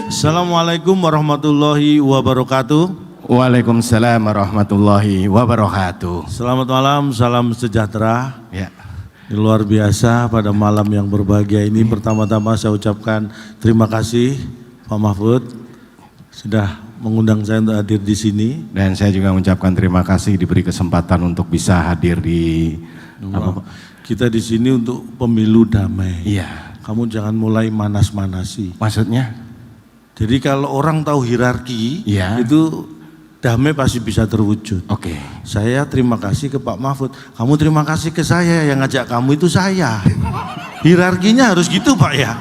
Assalamualaikum warahmatullahi wabarakatuh. Waalaikumsalam warahmatullahi wabarakatuh. Selamat malam, salam sejahtera. Ya. Luar biasa pada malam yang berbahagia ini. Pertama-tama saya ucapkan terima kasih Pak Mahfud sudah mengundang saya untuk hadir di sini. Dan saya juga mengucapkan terima kasih diberi kesempatan untuk bisa hadir di Kita di sini untuk pemilu damai. Iya. Kamu jangan mulai manas-manasi. Maksudnya? Jadi kalau orang tahu hierarki, Iya. itu damai pasti bisa terwujud. Oke. Saya terima kasih ke Pak Mahfud. Kamu terima kasih ke saya, yang ngajak kamu itu saya. Hierarkinya harus gitu Pak ya.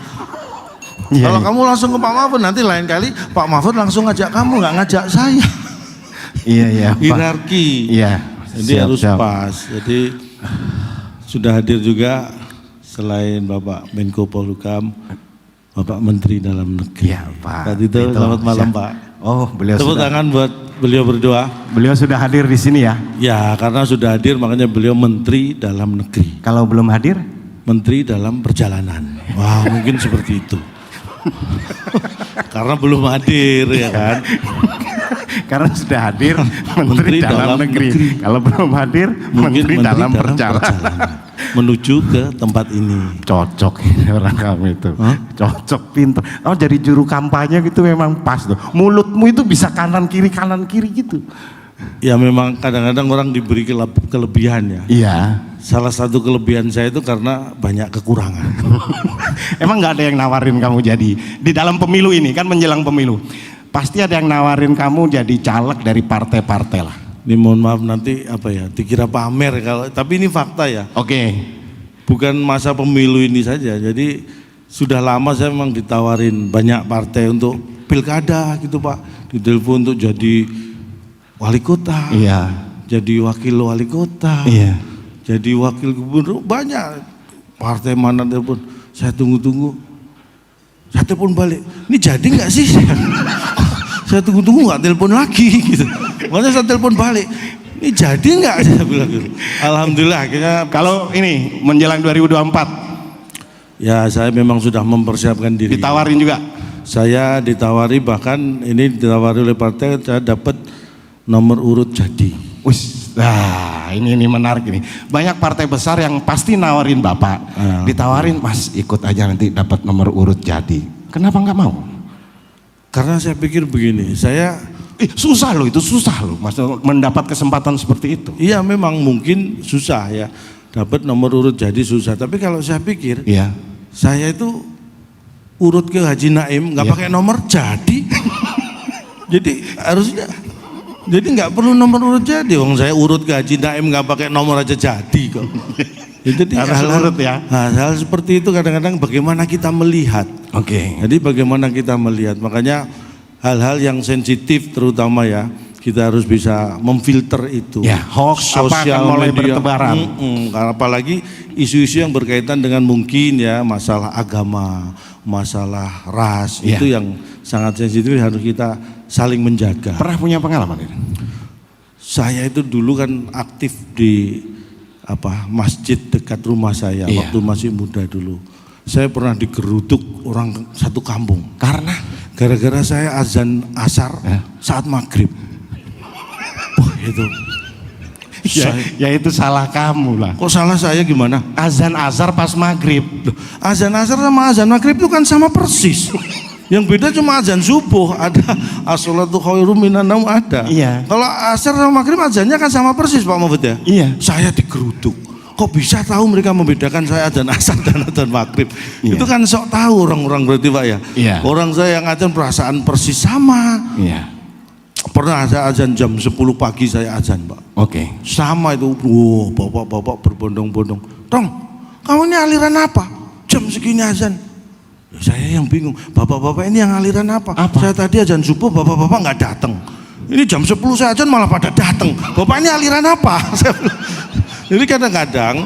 Iya, Kalau iya. kamu langsung ke Pak Mahfud, nanti lain kali Pak Mahfud langsung ngajak kamu, nggak ngajak saya. Iya, iya. Pak. Hierarki. Iya. Jadi harus pas. Jadi sudah hadir juga selain Bapak Menko Polhukam, Bapak Menteri Dalam Negeri. Iya, Pak. Tadi itu selamat malam Pak. Oh, beliau Tepuk sudah. tangan buat beliau berdua. Beliau sudah hadir di sini ya. Ya, karena sudah hadir makanya beliau Menteri Dalam Negeri. Kalau belum hadir? Menteri Dalam Perjalanan. Wah, mungkin seperti itu. Karena belum hadir ya kan. Karena sudah hadir Menteri Dalam Negeri. Kalau belum hadir Mungkin Menteri Dalam Perjalanan. Menuju ke tempat ini. Cocok ini orang kamu itu. Cocok, pintar. Oh, jadi juru kampanye gitu memang pas tuh. Mulutmu itu bisa kanan kiri gitu. Ya memang kadang-kadang orang diberi kelebihan ya. Iya. Salah satu kelebihan saya itu karena banyak kekurangan. Emang nggak ada yang nawarin kamu jadi di dalam pemilu ini kan, menjelang pemilu pasti ada yang nawarin kamu jadi caleg dari partai-partai lah. Ini mohon maaf nanti apa ya, dikira pamer kalau, tapi ini fakta ya. Oke. Bukan masa pemilu ini saja. Jadi sudah lama saya memang ditawarin banyak partai untuk pilkada gitu Pak. Ditelepon untuk jadi wali kota. Iya. Jadi wakil wali kota. Iya. Jadi wakil gubernur, banyak partai mana telepon. Saya tunggu-tunggu. Saya telepon balik. Ini jadi nggak sih? Saya tunggu-tunggu nggak telepon lagi gitu. Makanya saya telepon balik. Ini jadi nggak? Saya bilang gitu. Alhamdulillah akhirnya. Kalau ini menjelang 2024 Ya saya memang sudah mempersiapkan diri. ditawarin juga. Saya ditawari, bahkan ini ditawari oleh partai, saya dapat nomor urut jadi. Wis, nah ini menarik ini. Banyak partai besar yang pasti nawarin Bapak, ditawarin Mas ikut aja nanti dapat nomor urut jadi. Kenapa nggak mau? Karena saya pikir begini, saya Susah loh, itu susah loh Mas mendapat kesempatan seperti itu. iya memang mungkin susah ya, dapat nomor urut jadi susah. Tapi kalau saya pikir, Iya. saya itu urut ke Haji Naim nggak Iya. pakai nomor jadi. Jadi harusnya, jadi nggak perlu nomor urut jadi. Wong saya urut ke Haji Naim nggak pakai nomor aja jadi kok. Ya, jadi Harus hal-hal urut ya. hal seperti itu kadang-kadang bagaimana kita melihat. Oke. Jadi bagaimana kita melihat, makanya hal-hal yang sensitif terutama ya, kita harus bisa memfilter itu. Ya, hoax apa akan mulai bertebaran. Karena apalagi isu-isu yang berkaitan dengan mungkin ya masalah agama, masalah ras, Ya. itu yang sangat sensitif, harus kita saling menjaga. Pernah punya pengalaman ini? Saya itu dulu kan aktif di masjid dekat rumah saya. Iya. Waktu masih muda dulu. Saya pernah digeruduk orang satu kampung. Karena Gara-gara saya azan asar saat maghrib. Wah itu. ya itu salah kamu lah. Kok salah saya gimana? Azan azhar pas maghrib. Loh, azan asar sama azan maghrib itu kan sama persis. Yang beda cuma azan subuh, ada as-sholatu khairum minan naum ada. Iya. Kalau asar sama maghrib azannya kan sama persis Pak Mahfud ya. Iya. Saya digeruduk. Kok bisa tahu mereka membedakan saya azan asar dan azan maghrib? Iya. Itu kan sok tahu orang-orang berarti Pak ya. Iya. Orang saya yang azan perasaan persis sama. Iya. Pernah saya azan jam 10 pagi saya azan Pak. Oke. Sama itu, bapak-bapak berbondong-bondong. Tong, kamu ini aliran apa? Jam segini azan. Ya, saya yang bingung, bapak-bapak ini yang aliran apa? Saya tadi azan subuh, bapak-bapak nggak datang. Ini jam 10 saya azan malah pada datang. Bapak ini aliran apa? Jadi kadang-kadang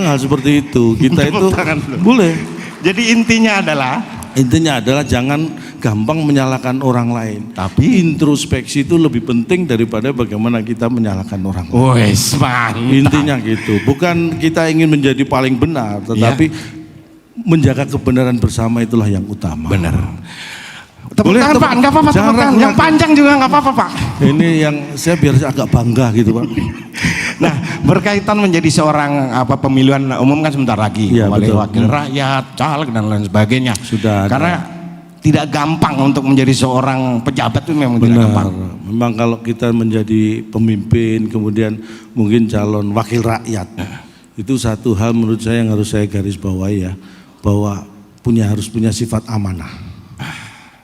hal seperti itu kita itu boleh. Jadi intinya adalah jangan gampang menyalahkan orang lain. Tapi introspeksi itu lebih penting daripada bagaimana kita menyalahkan orang lain. wes mantap. Intinya gitu. Bukan kita ingin menjadi paling benar, tetapi menjaga kebenaran bersama itulah yang utama. Benar. Tepuk tangan Pak, nggak apa-apa tepuk tangan. Yang panjang juga nggak apa-apa Pak. Ini yang saya biar agak bangga gitu Pak. Nah, berkaitan menjadi seorang pemilihan umum kan sebentar lagi, ya, wakil rakyat, caleg dan lain sebagainya. Sudah. Karena tidak gampang untuk menjadi seorang pejabat itu memang tidak gampang. Memang kalau kita menjadi pemimpin, kemudian mungkin calon wakil rakyat, itu satu hal menurut saya yang harus saya garis bawahi ya, bahwa harus punya sifat amanah.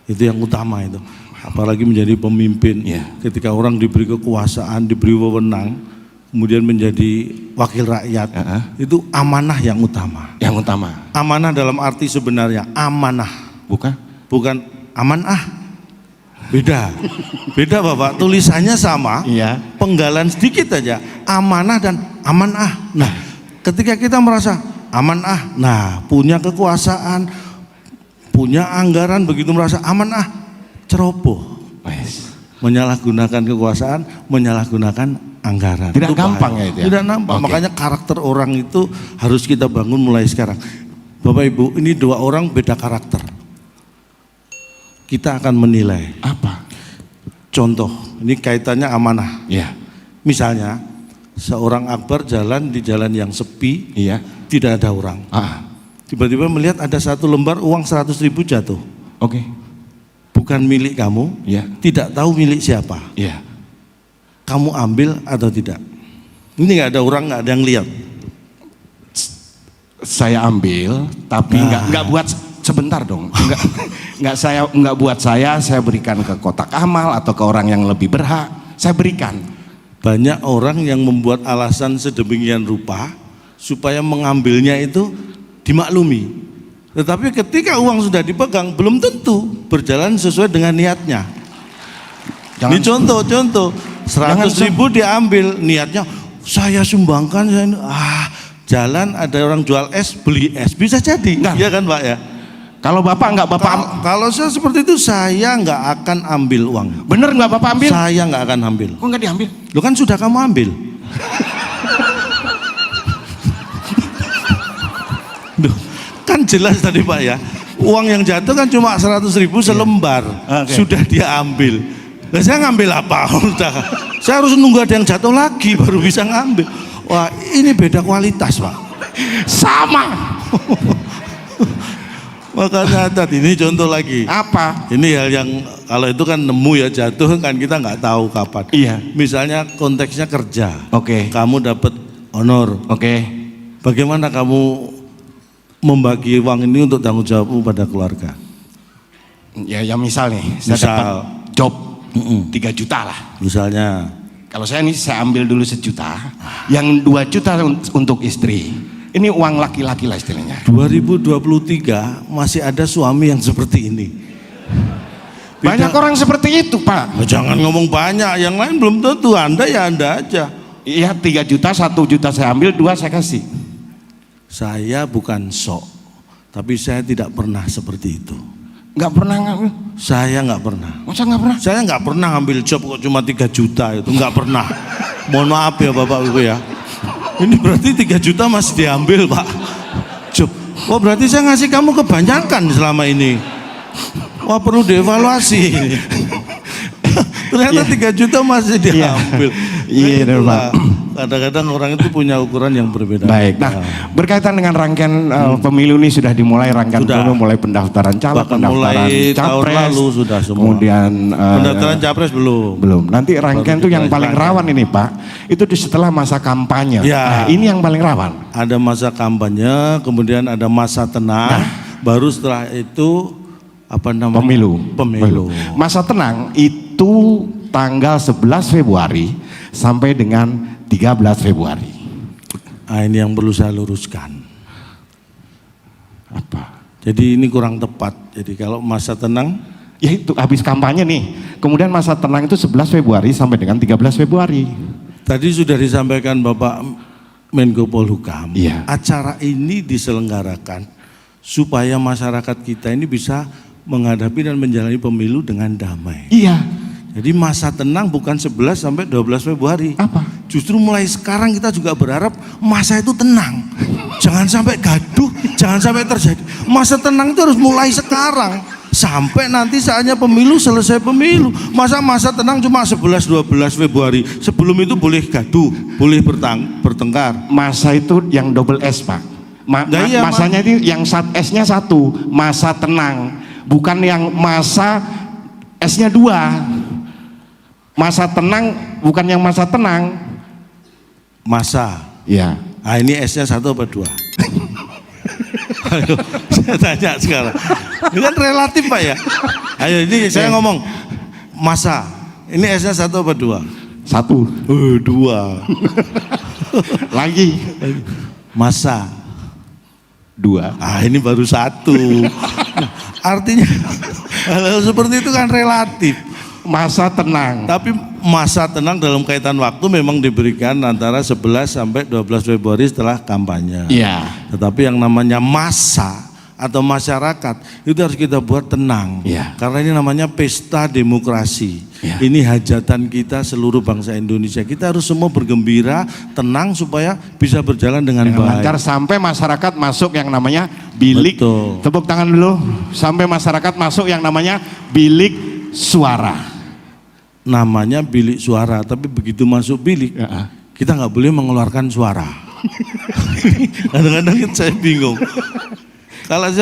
Itu yang utama itu. Apalagi menjadi pemimpin, ketika orang diberi kekuasaan, diberi wewenang, kemudian menjadi wakil rakyat, itu amanah yang utama. Yang utama. Amanah dalam arti sebenarnya amanah, bukan amanah. Beda Bapak, tulisannya sama, penggalan sedikit aja, amanah dan amanah. Nah, ketika kita merasa amanah, nah punya kekuasaan, punya anggaran, begitu merasa amanah, ceroboh, menyalahgunakan kekuasaan, menyalahgunakan anggaran. Tidak gampang ya itu ya? Tidak gampang, makanya karakter orang itu harus kita bangun mulai sekarang. Bapak Ibu, ini dua orang beda karakter. Kita akan menilai. Apa? Contoh, ini kaitannya amanah. Misalnya, seorang akbar jalan di jalan yang sepi, tidak ada orang. Tiba-tiba melihat ada satu lembar uang 100.000 jatuh. Bukan milik kamu, tidak tahu milik siapa. Kamu ambil atau tidak? Ini nggak ada orang, nggak ada yang lihat. Saya ambil, tapi nggak buat sebentar dong. Nggak buat saya berikan ke kotak amal atau ke orang yang lebih berhak. Saya berikan. Banyak orang yang membuat alasan sedemikian rupa supaya mengambilnya itu dimaklumi. Tetapi ketika uang sudah dipegang, belum tentu berjalan sesuai dengan niatnya. Ini contoh 100.000 diambil, niatnya saya sumbangkan, jalan ada orang jual es, beli es, bisa jadi, ya kan Pak ya? Kalau Bapak kalau saya seperti itu, saya nggak akan ambil uang. Bener nggak Bapak ambil? Saya nggak akan ambil. Kok nggak diambil? Lo kan sudah kamu ambil. Duh, kan jelas tadi Pak ya, uang yang jatuh kan cuma 100.000 selembar, sudah dia ambil. Nah, saya ngambil apa? Udah, saya harus nunggu ada yang jatuh lagi baru bisa ngambil. Wah, ini beda kualitas Pak. Sama. Makanya tadi ini contoh lagi. Apa? Ini hal yang kalau itu kan nemu ya, jatuh kan kita nggak tahu kapan. Misalnya konteksnya kerja. Kamu dapat honor. Bagaimana kamu membagi uang ini untuk tanggung jawabmu pada keluarga? Ya misal nih, saya dapat job 3 juta lah. Misalnya. Kalau saya ambil dulu 1 juta, yang 2 juta untuk istri. Ini uang laki-laki lah istilahnya. 2023 masih ada suami yang seperti ini. Banyak orang seperti itu Pak. Jangan ngomong banyak, yang lain belum tentu. Anda ya Anda aja. Iya, 3 juta, 1 juta saya ambil, 2 saya kasih. Saya bukan sok, tapi saya tidak pernah seperti itu. Nggak pernah ngambil? Saya nggak pernah. Masa nggak pernah? Saya nggak pernah ngambil job kok cuma 3 juta itu, nggak pernah. Mohon maaf ya Bapak Ibu ya. Ini berarti 3 juta masih diambil Pak. Job. Wah, berarti saya ngasih kamu kebanyakan selama ini. Wah, perlu dievaluasi. Ternyata 3 juta masih diambil. Iya Pak. Kadang-kadang orang itu punya ukuran yang berbeda. Baik. Nah, berkaitan dengan rangkaian pemilu ini sudah dimulai, rangkaian pemilu mulai pendaftaran caleg, pendaftaran mulai capres. Tahun lalu sudah semua. Kemudian pendaftaran capres belum. Nanti rangkaian itu yang paling rawan ini Pak. Itu setelah masa kampanye. Nah, ini yang paling rawan. Ada masa kampanye, kemudian ada masa tenang, baru setelah itu apa namanya? Pemilu. Masa tenang itu tanggal 11 Februari sampai dengan 13 Februari. Nah, ini yang perlu saya luruskan. Apa? Jadi ini kurang tepat. Jadi kalau masa tenang, ya itu habis kampanye nih. Kemudian masa tenang itu 11 Februari sampai dengan 13 Februari. Tadi sudah disampaikan Bapak Menko Polhukam. Acara ini diselenggarakan supaya masyarakat kita ini bisa menghadapi dan menjalani pemilu dengan damai. Jadi masa tenang bukan 11 sampai 12 Februari. Apa? Justru mulai sekarang kita juga berharap masa itu tenang. Jangan sampai gaduh, jangan sampai terjadi. Masa tenang itu harus mulai sekarang. sampai nanti saatnya pemilu, selesai pemilu. Masa tenang cuma 11-12 Februari. Sebelum itu boleh gaduh, boleh bertengkar. Masa itu yang double S, Pak. Masanya itu yang S-nya satu, masa tenang, bukan yang masa S-nya dua. Masa tenang bukan yang masa tenang. Masa. Ya. Ah, ini S-nya 1 apa 2? Ayo, saya tanya sekarang. Ini kan relatif, Pak ya. Ayo, ini saya ngomong masa. Ini S-nya 1 apa 2? 1. 2. Lagi. Masa. 2. Ah, ini baru 1. Artinya hal seperti itu kan relatif. Masa tenang. Tapi masa tenang dalam kaitan waktu memang diberikan antara 11 sampai 12 Februari setelah kampanye. Iya. Tetapi yang namanya masa atau masyarakat itu harus kita buat tenang. Iya. Karena ini namanya pesta demokrasi. Iya. Ini hajatan kita seluruh bangsa Indonesia. Kita harus semua bergembira, tenang supaya bisa berjalan dengan baik. Lancar sampai masyarakat masuk yang namanya bilik. Betul. Tepuk tangan dulu. Sampai masyarakat masuk yang namanya bilik suara. Namanya bilik suara, tapi begitu masuk bilik kita nggak boleh mengeluarkan suara. Kadang-kadang saya bingung. Kalau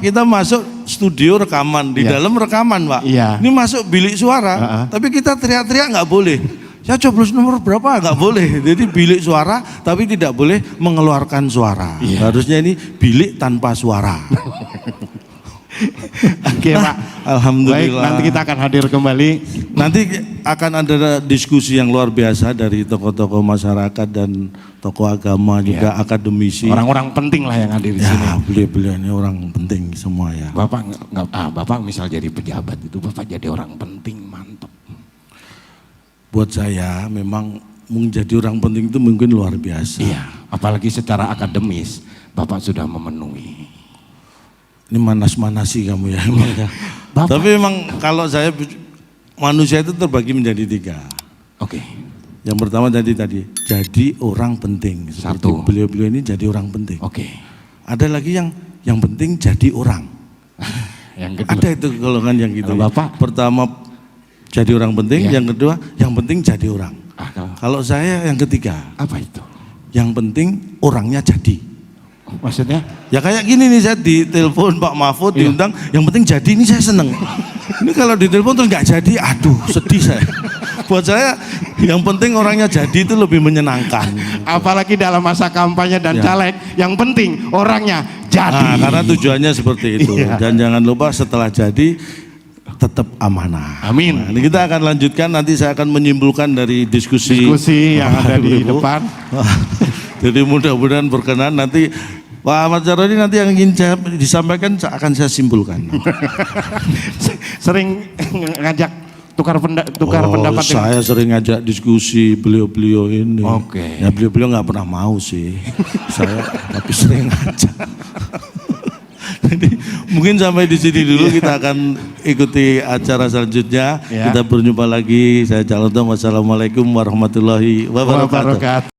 kita masuk studio rekaman, di dalam rekaman, Pak. Iya. Ini masuk bilik suara, tapi kita teriak-teriak nggak boleh. Saya coblos nomor berapa nggak boleh. Jadi bilik suara, tapi tidak boleh mengeluarkan suara. Iya. Harusnya ini bilik tanpa suara. Oke, Pak. Alhamdulillah. Baik, nanti kita akan hadir kembali. Nanti akan ada diskusi yang luar biasa dari tokoh-tokoh masyarakat dan tokoh agama, juga akademisi. Orang-orang penting lah yang hadir di sini. Beliau-beliau ini orang penting semua ya. Bapak misal jadi pejabat itu Bapak jadi orang penting, mantap. Buat saya memang menjadi orang penting itu mungkin luar biasa. Iya, apalagi secara akademis Bapak sudah memenuhi. Ini manas-manasi kamu ya. Bapak. Tapi memang kalau saya manusia itu terbagi menjadi 3. Oke. Yang pertama tadi jadi orang penting. Seperti 1. beliau-beliau ini jadi orang penting. Oke. Ada lagi yang penting jadi orang. Yang kedua. Ada itu golongan yang gitu. Kalau Bapak? Pertama jadi orang penting, yang kedua yang penting jadi orang. Kalau saya yang ketiga. Apa itu? Yang penting orangnya jadi. Maksudnya? Ya kayak gini nih, saya ditelepon Pak Mahfud, diundang, yang penting jadi, ini saya seneng. Ini kalau ditelepon terus nggak jadi, aduh sedih saya. Buat saya yang penting orangnya jadi itu lebih menyenangkan. Apalagi dalam masa kampanye dan caleg, yang penting orangnya jadi. Nah, karena tujuannya seperti itu. Dan jangan lupa setelah jadi tetap amanah. Amin. Nah, ini kita akan lanjutkan, nanti saya akan menyimpulkan dari diskusi yang ada di depan. Jadi mudah-mudahan berkenan, nanti Pak Ahmad Syaroni nanti yang ingin saya disampaikan akan saya simpulkan. Sering ngajak tukar pendapat. Saya sering ngajak diskusi beliau-beliau ini. Oke. Ya beliau-beliau nggak pernah mau sih. Saya tapi sering ngajak. Jadi mungkin sampai di sini dulu, kita akan ikuti acara selanjutnya. Kita berjumpa lagi. Saya Calon Tom. Wassalamualaikum warahmatullahi wabarakatuh.